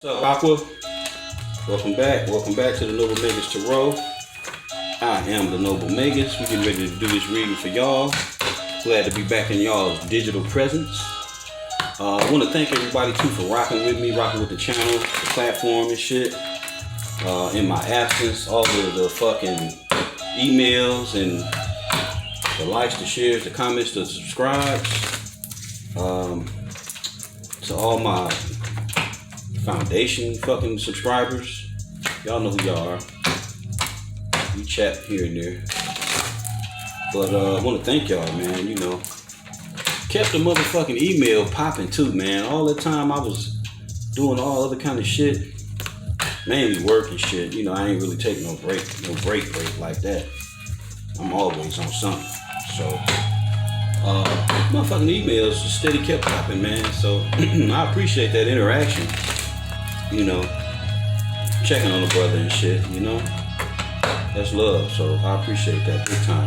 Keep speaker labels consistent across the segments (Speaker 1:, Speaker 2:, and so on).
Speaker 1: What's up, Aqua? Welcome back. Welcome back to the Noble Magus Tarot. I am the Noble Magus. We're getting ready to do this reading for y'all. Glad to be back in y'all's digital presence. I want to thank everybody too for rocking with me, rocking with the channel, the platform and shit. In my absence, all the fucking emails and the likes, the shares, the comments, the subscribes. To all my foundation fucking subscribers, y'all know who y'all are. We chat here and there, but I want to thank y'all, man. You know, kept the motherfucking email popping too, man. All the time I was doing all other kind of shit, mainly work and shit. You know, I ain't really taking no break like that. I'm always on something. So motherfucking emails just steady kept popping, man. So I appreciate that interaction. You know, checking on the brother and shit, you know, that's love. So I appreciate that big time.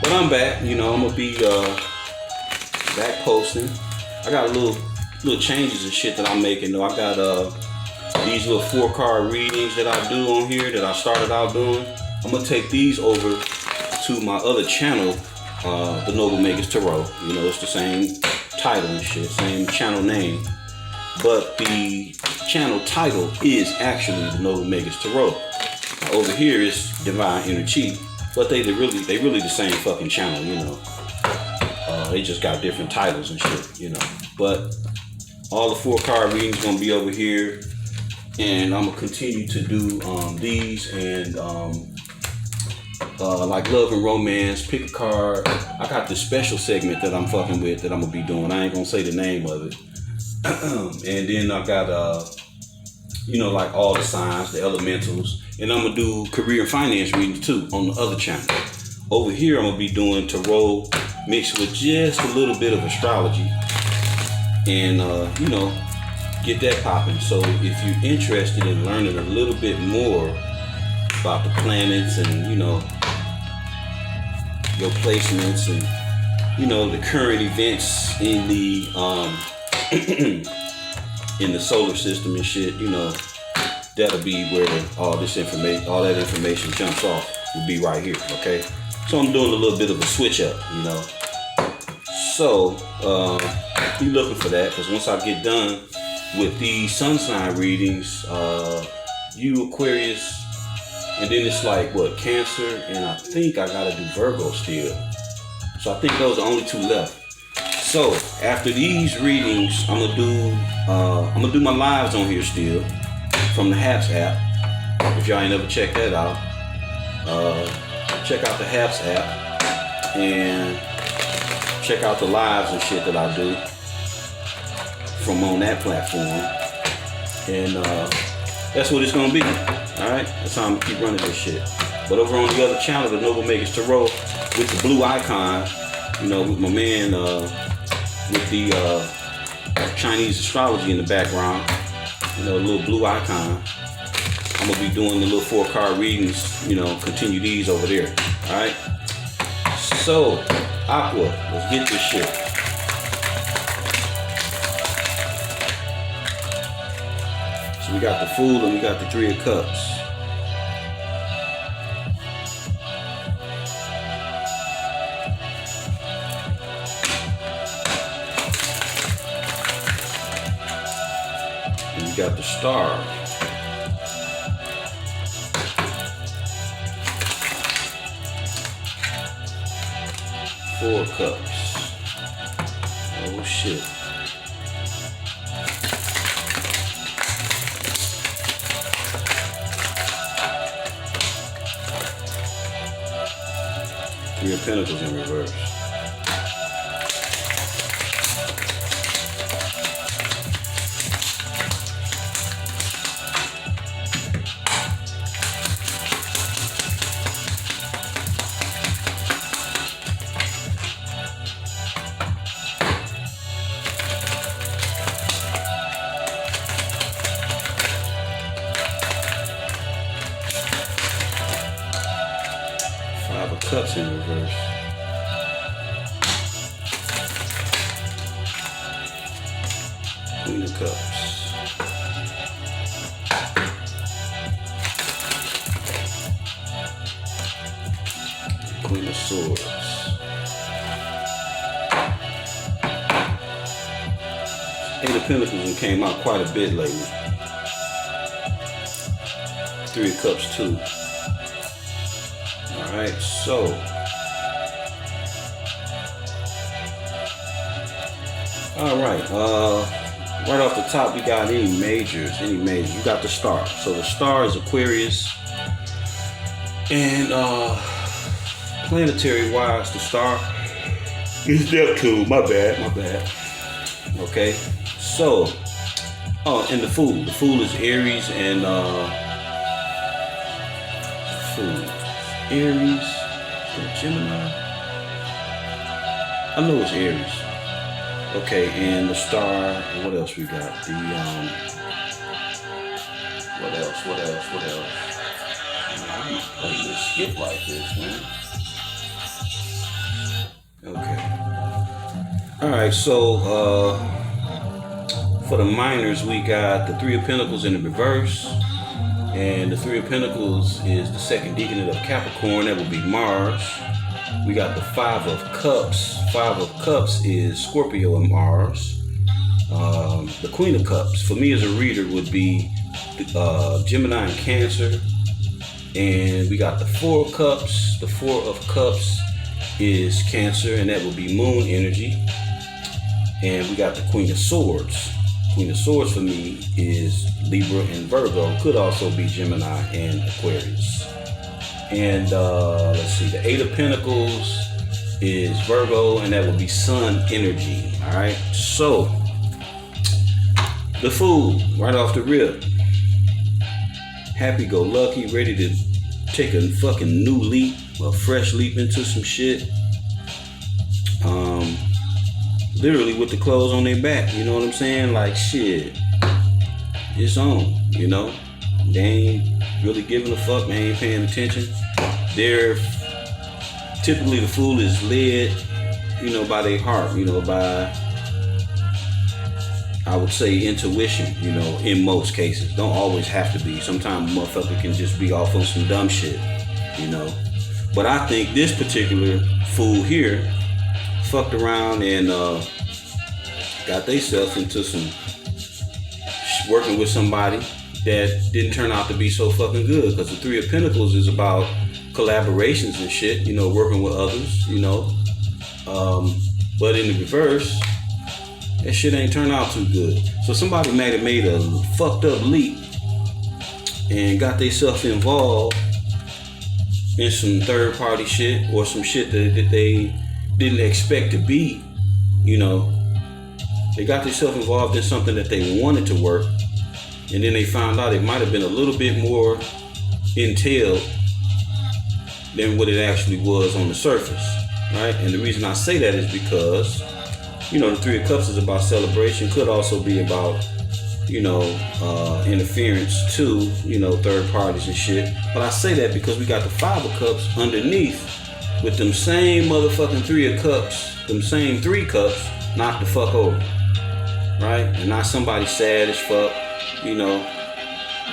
Speaker 1: But I'm back, you know, I'm gonna be back posting. I got little changes and shit that I'm making though. I got these little 4-card readings that I do on here that I started out doing. I'm gonna take these over to my other channel, the Noble Magus Tarot. You know, it's the same title and shit, same channel name, but the channel title is actually the Noble Magus Tarot. Now, over here is Divine Inner Chi, but they really the same fucking channel, you know. They just got different titles and shit, you know. But all the 4-card readings gonna be over here, and I'm gonna continue to do these and like love and romance. Pick a card. I got this special segment that I'm fucking with that I'm gonna be doing. I ain't gonna say the name of it. And then I got you know, like all the signs, the elementals, and I'm gonna do career and finance readings too on the other channel. Over here I'm gonna be doing tarot mixed with just a little bit of astrology, and you know, get that popping. So if you're interested in learning a little bit more about the planets and, you know, your placements and, you know, the current events in the in the solar system and shit, you know, that'll be where all that information jumps off, will be right here. Okay, so I'm doing a little bit of a switch up, you know. So be looking for that, because once I get done with these sun sign readings, you Aquarius, and then it's like what, Cancer, and I think I gotta do Virgo still. So I think those are only 2 left. So after these readings, I'm gonna do my lives on here still from the HAPPS app. If y'all ain't ever checked that out, check out the HAPPS app and check out the lives and shit that I do from on that platform. And that's what it's gonna be. All right, that's how I'm gonna keep running this shit. But over on the other channel, the Noble Magus Tarot, with the blue icon, you know, with my man. With the Chinese astrology in the background, you know, a little blue icon. I'm gonna be doing the little 4-card readings, you know, continue these over there. All right. So, Aqua, let's get this shit. So we got the Fool and we got the 3 of Cups. You got the Star. Four Cups. Oh shit. Three of Pentacles in reverse. Cups in reverse. Queen of Cups. Swords. Eight of Pentacles came out quite a bit lately. Three of Cups too. Alright, so alright, right off the top we got any majors. You got the Star. So the Star is Aquarius. And planetary wise, the Star is Neptune. My bad. Okay, so and the Fool. The Fool is Aries and Aries, Gemini. I know it's Aries. Okay, and the Star. What else we got? The What else? Man, I need to skip like this, man. Okay. All right. So for the minors, we got the Three of Pentacles in the reverse. And the Three of Pentacles is the second decan of Capricorn. That would be Mars. We got the Five of Cups. Five of Cups is Scorpio and Mars. The Queen of Cups, for me as a reader, would be Gemini and Cancer. And we got the Four of Cups. The Four of Cups is Cancer, and that would be Moon energy. And we got the Queen of Swords. Queen of Swords for me is Libra and Virgo. Could also be Gemini and Aquarius. And let's see, the Eight of Pentacles is Virgo, and that would be Sun energy. All right, so the Fool, right off the rip, happy-go-lucky, ready to take a fucking new leap, a fresh leap into some shit. Literally with the clothes on their back, you know what I'm saying? Like, shit, it's on, you know? They ain't really giving a fuck, they ain't paying attention. They're, typically the Fool is led, you know, by their heart, you know, by, I would say, intuition, you know, in most cases. Don't always have to be. Sometimes a motherfucker can just be off on some dumb shit, you know? But I think this particular Fool here fucked around and got themselves into some working with somebody that didn't turn out to be so fucking good, because the Three of Pentacles is about collaborations and shit, you know, working with others, you know. But in the reverse, that shit ain't turned out too good. So somebody might have made a fucked up leap and got themselves involved in some third party shit or some shit that they didn't expect to be, you know. They got themselves involved in something that they wanted to work, and then they found out it might have been a little bit more entailed than what it actually was on the surface, right? And the reason I say that is because, you know, the Three of Cups is about celebration, could also be about, you know, interference to, you know, third parties and shit. But I say that because we got the Five of Cups underneath with them same motherfucking Three of Cups, them same Three Cups knocked the fuck over, right? And not somebody sad as fuck, you know,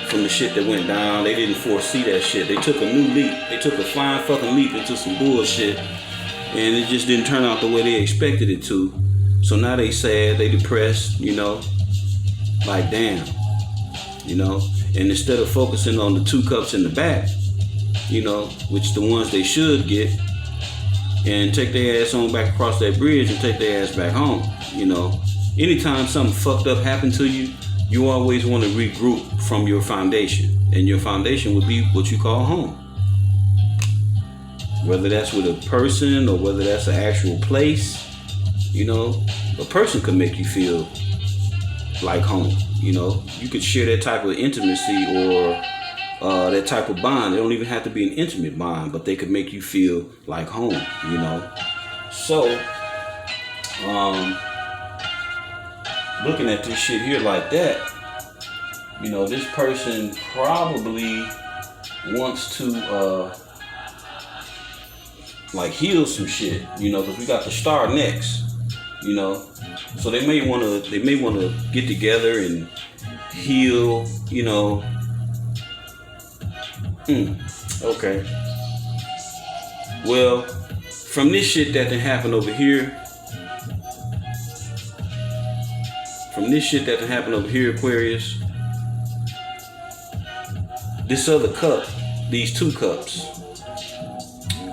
Speaker 1: from the shit that went down. They didn't foresee that shit. They took a new leap. They took a flying fucking leap into some bullshit, and it just didn't turn out the way they expected it to. So now they sad, they depressed, you know, like damn, you know. And instead of focusing on the Two Cups in the back, you know, which the ones they should get, and take their ass on back across that bridge and take their ass back home, you know. Anytime something fucked up happened to you, you always want to regroup from your foundation. And your foundation would be what you call home. Whether that's with a person or whether that's an actual place, you know, a person could make you feel like home, you know. You could share that type of intimacy or that type of bond. It don't even have to be an intimate bond, but they could make you feel like home, you know. So, looking at this shit here like that, you know, this person probably wants to like heal some shit, you know, because we got the Star next, you know. So they may want to get together and heal, you know. Okay. Well, from this shit that done happened over here, Aquarius, this other cup, these two cups,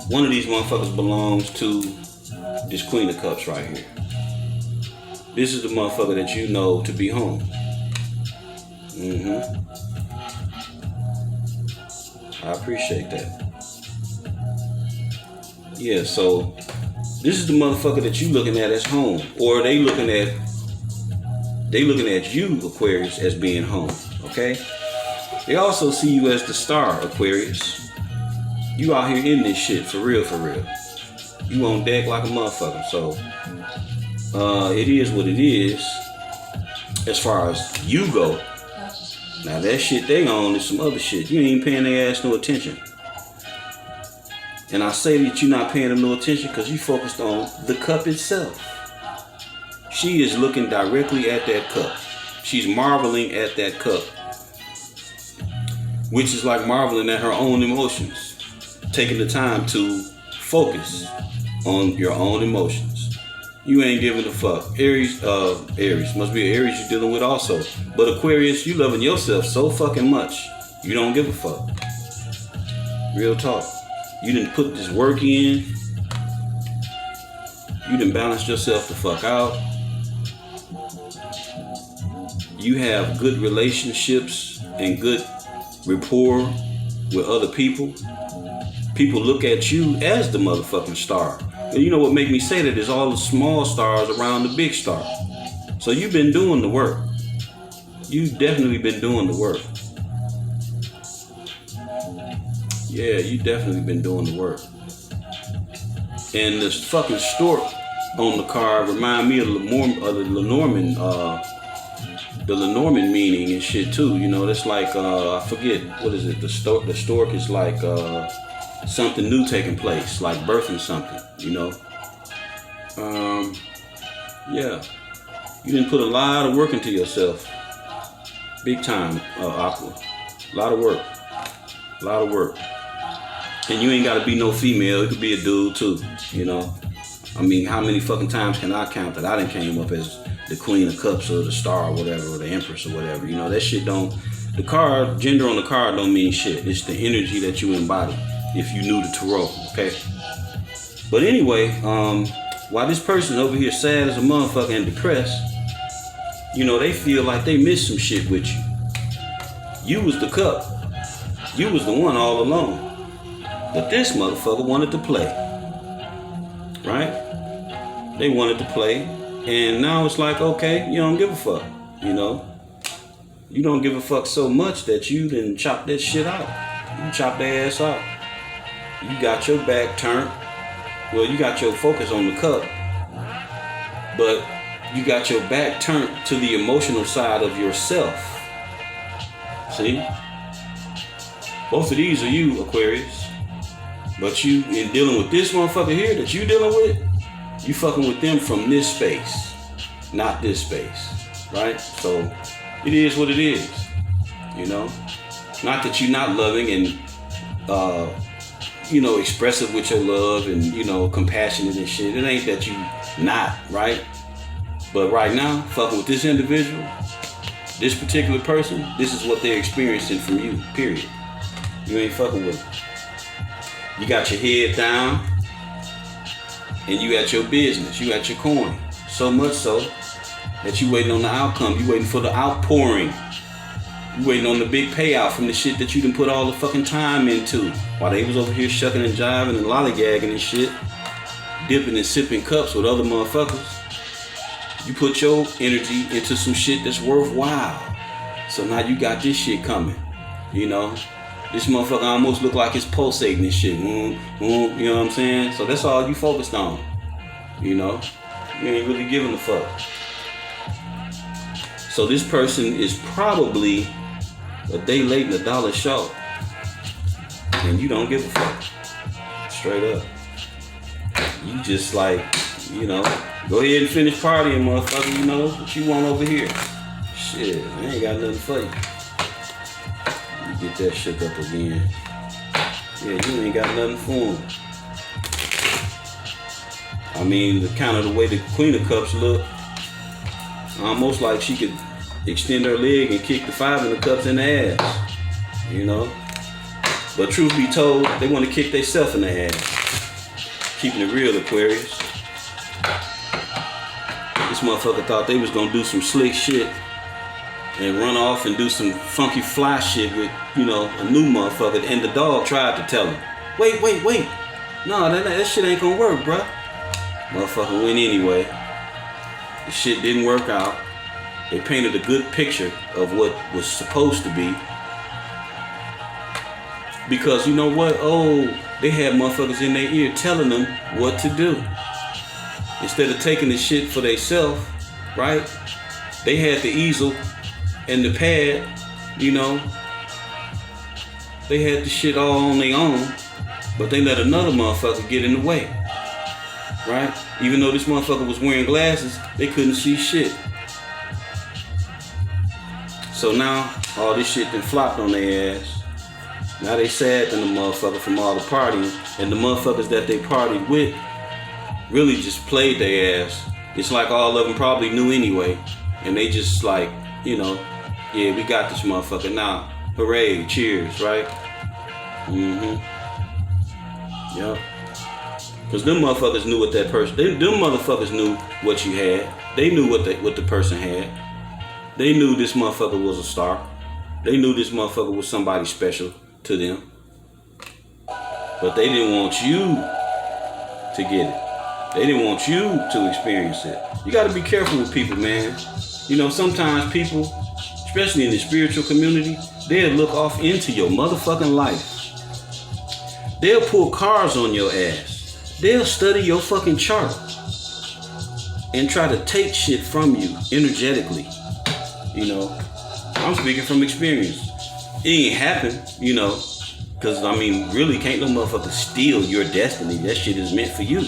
Speaker 1: one of these motherfuckers belongs to this Queen of Cups right here. This is the motherfucker that you know to be home. I appreciate that. Yeah, so this is the motherfucker that you looking at as home, or they looking at you, Aquarius, as being home. Okay. They also see you as the star, Aquarius. You out here in this shit for real, for real. You on deck like a motherfucker. So it is what it is as far as you go. Now that shit they own is some other shit. You ain't paying their ass no attention. And I say that you're not paying them no attention because you focused on the cup itself. She is looking directly at that cup. She's marveling at that cup, which is like marveling at her own emotions. Taking the time to focus on your own emotions. You ain't giving a fuck. Aries, must be an Aries you're dealing with also. But Aquarius, you loving yourself so fucking much, you don't give a fuck. Real talk. You didn't put this work in. You didn't balance yourself the fuck out. You have good relationships and good rapport with other people. People look at you as the motherfucking star. And you know what make me say that is all the small stars around the big star. So you've been doing the work. You've definitely been doing the work. Yeah, you definitely been doing the work. And this fucking stork on the card remind me of the Lenormand meaning and shit too. You know, that's like I forget what is it. The stork is like something new taking place, like birthing something. You know. Yeah. You didn't put a lot of work into yourself. Big time, Aqua. A lot of work. And you ain't gotta be no female. It could be a dude too. You know. I mean, how many fucking times can I count that I done came up as the Queen of Cups or the Star or whatever, or the Empress or whatever? You know, that shit don't, the card, gender on the card don't mean shit. It's the energy that you embody if you knew the tarot, okay? But anyway, while this person over here sad as a motherfucker and depressed, you know, they feel like they missed some shit with you. You was the cup. You was the one all alone. But this motherfucker wanted to play. Right? They wanted to play. And now it's like, okay, you don't give a fuck. You know? You don't give a fuck so much that you done chop that shit out. You chop their ass out. You got your back turned. Well, you got your focus on the cup. But you got your back turned to the emotional side of yourself. See? Both of these are you, Aquarius. But you, in dealing with this motherfucker here that you dealing with, you fucking with them from this space, not this space, right? So it is what it is, you know? Not that you're not loving and, you know, expressive with your love and, you know, compassionate and shit. It ain't that you not, right? But right now, fucking with this individual, this particular person, this is what they're experiencing from you, period. You ain't fucking with them. You got your head down and you at your business, you at your coin. So much so that you waiting on the outcome, you waiting for the outpouring. You waiting on the big payout from the shit that you done put all the fucking time into. While they was over here shucking and jiving and lollygagging and shit, dipping and sipping cups with other motherfuckers. You put your energy into some shit that's worthwhile. So now you got this shit coming, you know? This motherfucker almost look like it's pulsating and shit. You know what I'm saying? So that's all you focused on. You know? You ain't really giving a fuck. So this person is probably a day late and a dollar short. And you don't give a fuck. Straight up. You just like, you know, go ahead and finish partying, motherfucker. You know what you want over here. Shit, I ain't got nothing for you. Get that shit up again. Yeah, you ain't got nothing for him. I mean, the kind of the way the Queen of Cups look, almost like she could extend her leg and kick the Five of the Cups in the ass, you know. But truth be told, they want to kick themselves in the ass. Keeping it real, Aquarius. This motherfucker thought they was gonna do some slick shit and run off and do some funky fly shit with, you know, a new motherfucker. And the dog tried to tell him, wait. No, that shit ain't gonna work, bruh. Motherfucker went anyway. The shit didn't work out. They painted a good picture of what was supposed to be. Because you know what? Oh, they had motherfuckers in their ear telling them what to do. Instead of taking the shit for themselves, right? They had the easel and the pad, you know. They had the shit all on their own, but they let another motherfucker get in the way, right? Even though this motherfucker was wearing glasses, they couldn't see shit. So now, all this shit done flopped on their ass. Now they sad than the motherfucker from all the partying, and the motherfuckers that they partied with really just played their ass. It's like all of them probably knew anyway, and they just like, you know, yeah, we got this motherfucker now. Hooray, cheers, right? Yep. Cause them motherfuckers knew what that person. Them motherfuckers knew what you had. They knew what the person had. They knew this motherfucker was a star. They knew this motherfucker was somebody special to them. But they didn't want you to get it. They didn't want you to experience it. You got to be careful with people, man. You know, sometimes people, especially in the spiritual community, they'll look off into your motherfucking life. They'll pull cars on your ass. They'll study your fucking chart and try to take shit from you energetically. You know, I'm speaking from experience. It ain't happened, you know, because, I mean, really can't no motherfucker steal your destiny. That shit is meant for you.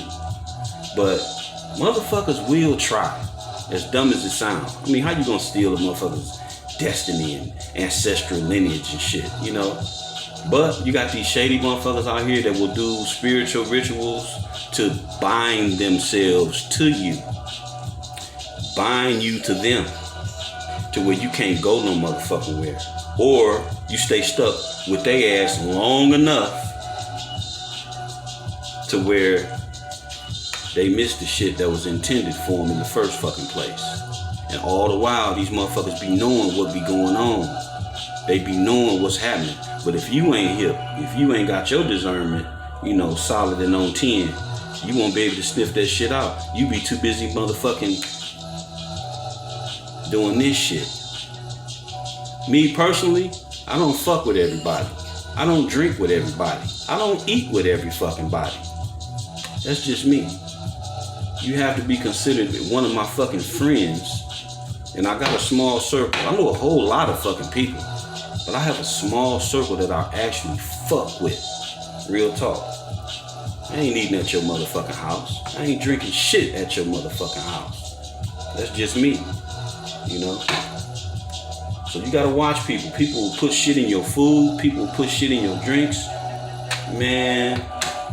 Speaker 1: But motherfuckers will try, as dumb as it sounds. I mean, how you gonna steal a motherfucker's destiny and ancestral lineage and shit, you know? But you got these shady motherfuckers out here that will do spiritual rituals to bind themselves to you. Bind you to them. To where you can't go no motherfucking where. Or you stay stuck with their ass long enough to where they missed the shit that was intended for them in the first fucking place. And all the while, these motherfuckers be knowing what be going on. They be knowing what's happening. But if you ain't hip, if you ain't got your discernment, you know, solid and on 10, you won't be able to sniff that shit out. You be too busy motherfucking doing this shit. Me personally, I don't fuck with everybody. I don't drink with everybody. I don't eat with every fucking body. That's just me. You have to be considered one of my fucking friends. And I got a small circle. I know a whole lot of fucking people. But I have a small circle that I actually fuck with. Real talk. I ain't eating at your motherfucking house. I ain't drinking shit at your motherfucking house. That's just me. You know? So you gotta watch people. People will put shit in your food. People will put shit in your drinks. Man,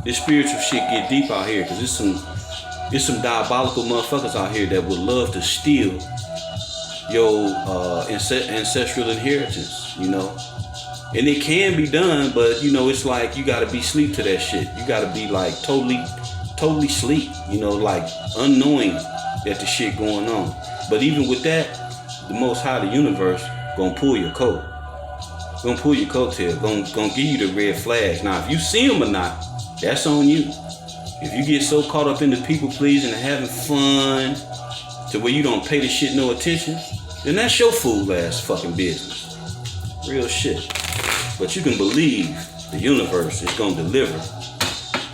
Speaker 1: this spiritual shit get deep out here. Cause there's some diabolical motherfuckers out here that would love to steal your ancestral inheritance, you know. And it can be done, but you know, it's like you gotta be sleep to that shit. You gotta be like totally sleep, you know, like unknowing that the shit going on. But even with that, the Most High, the universe, gonna pull your coat. Gonna pull your coattail. Gonna give you the red flags. Now, if you see them or not, that's on you. If you get so caught up in the people pleasing and having fun to where you don't pay the shit no attention, then that's your fool ass fucking business. Real shit. But you can believe the universe is gonna deliver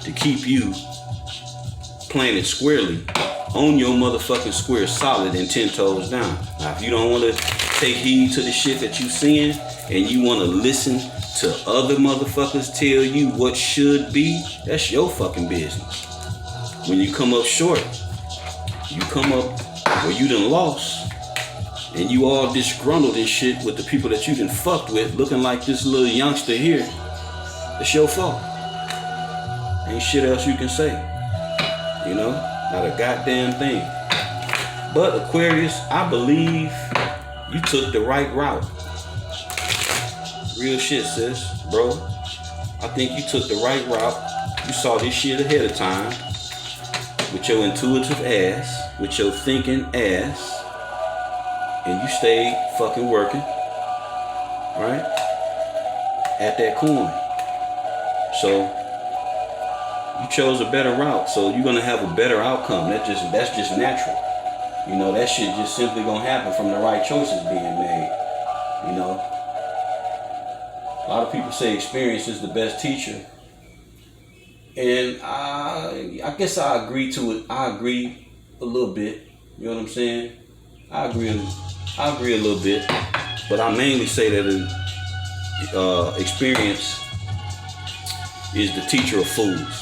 Speaker 1: to keep you planted squarely on your motherfucking square, solid and 10 toes down. Now, if you don't want to take heed to the shit that you seeing and you want to listen to other motherfuckers tell you what should be, that's your fucking business. When you come up short, you come up where you done lost, and you all disgruntled and shit with the people that you done fucked with, looking like this little youngster here, it's your fault. Ain't shit else you can say, you know? Not a goddamn thing. But Aquarius, I believe you took the right route. Real shit, sis, bro. I think you took the right route. You saw this shit ahead of time. With your intuitive ass. With your thinking ass. And you stayed fucking working. Right? At that coin. So you chose a better route. So you're gonna have a better outcome. That's just natural. You know, that shit just simply gonna happen from the right choices being made. You know? A lot of people say experience is the best teacher. And I guess I agree to it. I agree a little bit. You know what I'm saying? I agree a little bit. But I mainly say that experience is the teacher of fools.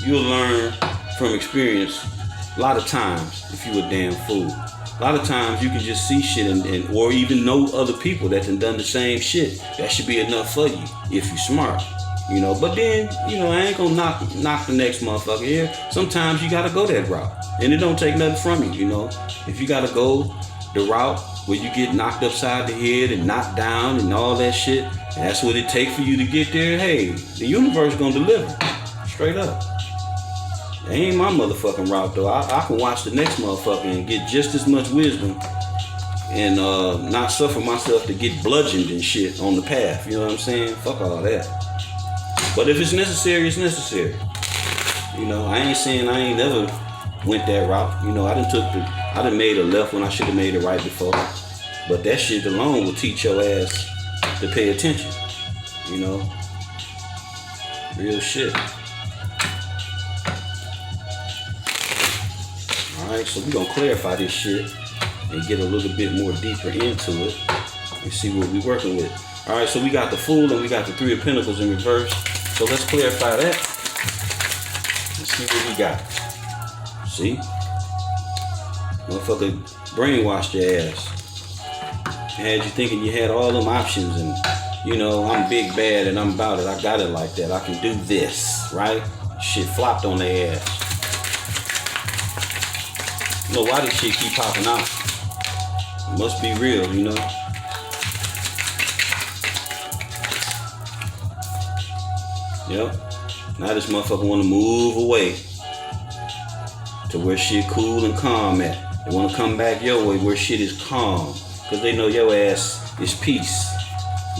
Speaker 1: You'll learn from experience a lot of times if you a damn fool. A lot of times you can just see shit and or even know other people that done the same shit. That should be enough for you if you smart. You know, but then, you know, I ain't gonna knock the next motherfucker here. Sometimes you gotta go that route. And it don't take nothing from you, you know. If you gotta go the route where you get knocked upside the head and knocked down and all that shit, and that's what it takes for you to get there, hey, the universe gonna deliver. Straight up. That ain't my motherfucking route though. I can watch the next motherfucker and get just as much wisdom and not suffer myself to get bludgeoned and shit on the path. You know what I'm saying? Fuck all that. But if it's necessary, it's necessary. You know, I ain't saying I ain't never went that route. You know, I done made a left when I should have made it right before. But that shit alone will teach your ass to pay attention. You know? Real shit. Alright, so we're gonna clarify this shit and get a little bit more deeper into it and see what we're working with. Alright, so we got the Fool and we got the Three of Pentacles in reverse. So let's clarify that and see what we got. See? Motherfucker brainwashed your ass. Had you thinking you had all them options and, you know, I'm big bad and I'm about it. I got it like that. I can do this, right? Shit flopped on their ass. You know, why this shit keep popping out? It must be real, you know? Yep. Now this motherfucker want to move away to where shit cool and calm at. They want to come back your way where shit is calm. Because they know your ass is peace.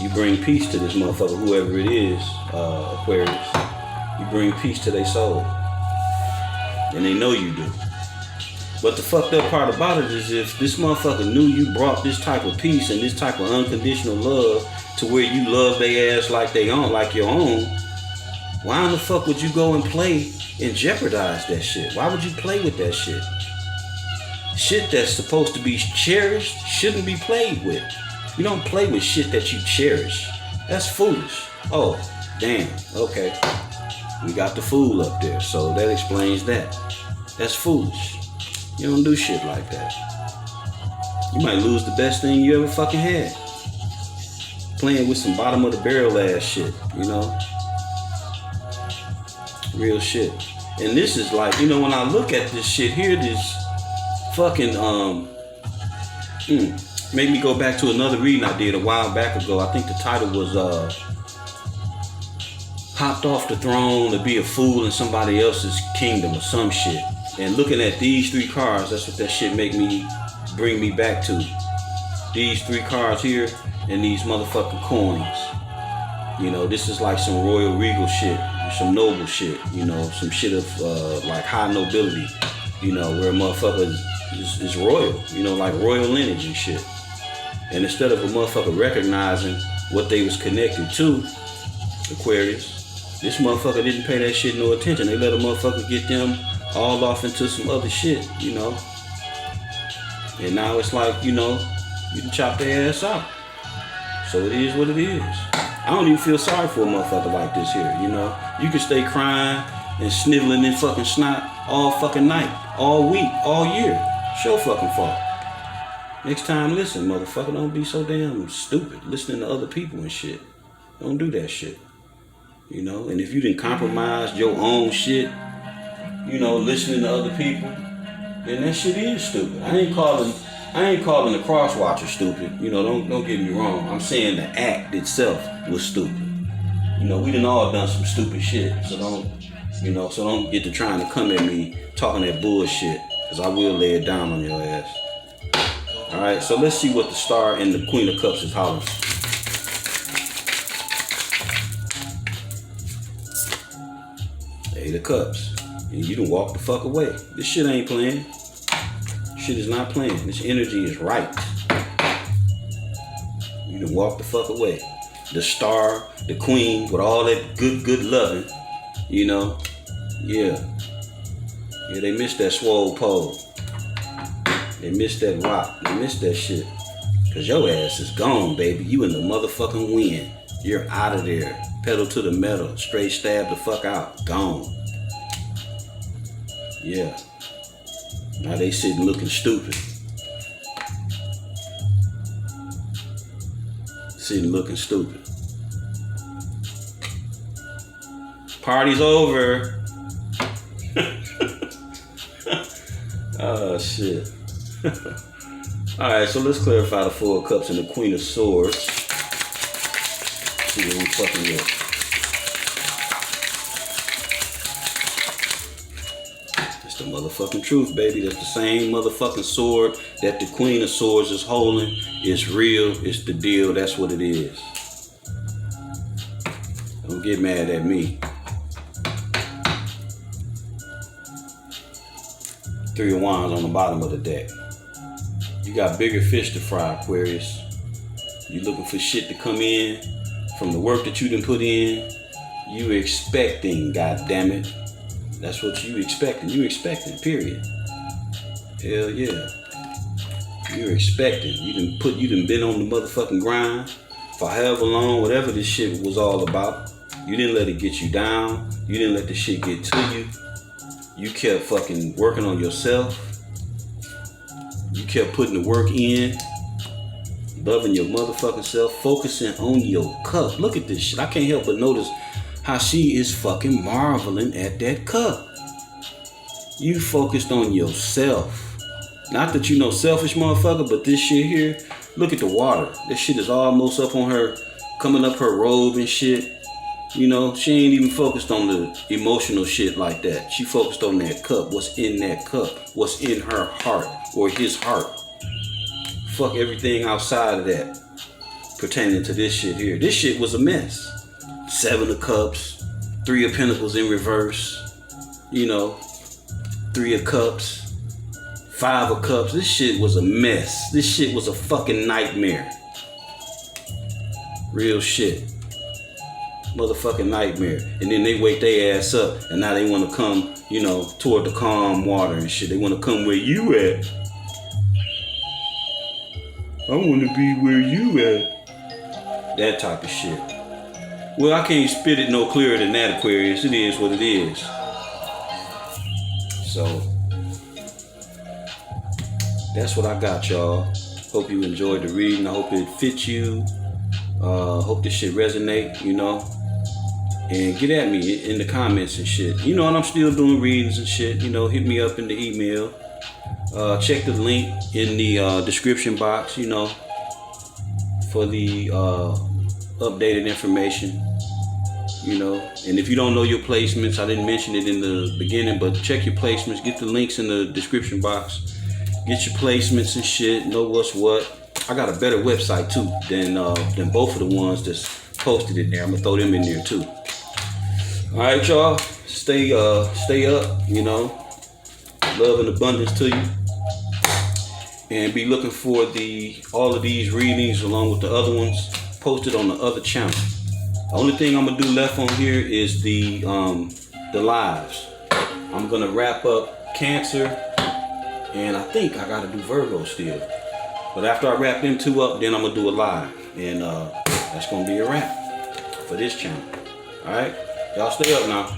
Speaker 1: You bring peace to this motherfucker, whoever it is, Aquarius. You bring peace to their soul. And they know you do. But the fucked up part about it is if this motherfucker knew you brought this type of peace and this type of unconditional love to where you love their ass like they own, like your own, why in the fuck would you go and play and jeopardize that shit? Why would you play with that shit? Shit that's supposed to be cherished shouldn't be played with. You don't play with shit that you cherish. That's foolish. Oh, damn. Okay. We got the Fool up there, so that explains that. That's foolish. You don't do shit like that. You might lose the best thing you ever fucking had. Playing with some bottom of the barrel ass shit, you know? Real shit. And this is like, you know, when I look at this shit here, this fucking, made me go back to another reading I did a while back ago. I think the title was, Hopped Off the Throne to Be a Fool in Somebody Else's Kingdom or some shit. And looking at these three cards, that's what that shit bring me back to. These three cards here and these motherfucking coins. You know, this is like some royal regal shit, some noble shit, you know, some shit of like high nobility, you know, where a motherfucker is royal, you know, like royal lineage and shit. And instead of a motherfucker recognizing what they was connected to, Aquarius, this motherfucker didn't pay that shit no attention. They let a motherfucker get them all off into some other shit, you know. And now it's like, you know, you can chop their ass out. So it is what it is. I don't even feel sorry for a motherfucker like this here, you know. You can stay crying and sniveling in fucking snot all fucking night, all week, all year. It's your fucking fault. Next time, listen, motherfucker, don't be so damn stupid listening to other people and shit. Don't do that shit. You know, and if you didn't compromise your own shit you know, listening to other people, then that shit is stupid. I ain't calling the cross watcher stupid. You know, don't get me wrong. I'm saying the act itself was stupid. You know, we done all done some stupid shit. So don't get to trying to come at me talking that bullshit, because I will lay it down on your ass. Alright, so let's see what the Star and the Queen of Cups is hollering. Eight of Cups. And you done walk the fuck away. This shit ain't playing. Shit is not playing. This energy is right. You done walk the fuck away. The Star, the Queen, with all that good loving, you know. Yeah, they missed that swole pole. They missed that rock. They missed that shit. Cause your ass is gone, baby. You in the motherfucking wind. You're out of there. Pedal to the metal. Straight stab the fuck out. Gone. Yeah. Now they sitting looking stupid. Sitting looking stupid. Party's over. Oh shit. Alright, so let's clarify the Four of Cups and the Queen of Swords. See what we fucking with. It's the motherfucking truth, baby. That's the same motherfucking sword that the Queen of Swords is holding. It's real, it's the deal, that's what it is. Don't get mad at me. Three of Wands on the bottom of the deck. You got bigger fish to fry, Aquarius. You looking for shit to come in from the work that you done put in. You expecting, goddammit. That's what you expecting. You expecting, period. Hell yeah. You're expecting. You done been on the motherfucking grind for however long, whatever this shit was all about. You didn't let it get you down. You didn't let the shit get to you. You kept fucking working on yourself. You kept putting the work in. Loving your motherfucking self. Focusing on your cup. Look at this shit. I can't help but notice how she is fucking marveling at that cup. You focused on yourself. Not that you know selfish motherfucker, but this shit here. Look at the water. This shit is almost up on her, coming up her robe and shit. You know, she ain't even focused on the emotional shit like that. She focused on that cup. What's in that cup? What's in her heart or his heart? Fuck everything outside of that pertaining to this shit here. This shit was a mess. 7 of Cups, 3 of Pentacles in reverse. You know, 3 of Cups, 5 of Cups. This shit was a mess. This shit was a fucking nightmare. Real shit. Motherfucking nightmare. And then they wake their ass up and now they want to come, you know, toward the calm water and shit. They want to come where you at. I want to be where you at. That type of shit. Well, I can't spit it no clearer than that, Aquarius. It is what it is. So that's what I got, y'all. Hope you enjoyed the reading. I hope it fits you. Hope this shit resonate, you know. And get at me in the comments and shit. You know, and I'm still doing readings and shit. You know, hit me up in the email. Check the link in the description box, you know, for the updated information, you know. And if you don't know your placements, I didn't mention it in the beginning, but check your placements. Get the links in the description box. Get your placements and shit. Know what's what. I got a better website too than both of the ones that's posted in there. I'm gonna throw them in there too. All right, y'all. Stay up. You know, love and abundance to you. And be looking for all of these readings along with the other ones posted on the other channel. The only thing I'm gonna do left on here is the lives. I'm gonna wrap up Cancer, and I think I gotta do Virgo still. But after I wrap them two up, then I'm gonna do a live, and that's gonna be a wrap for this channel. All right, y'all stay up now.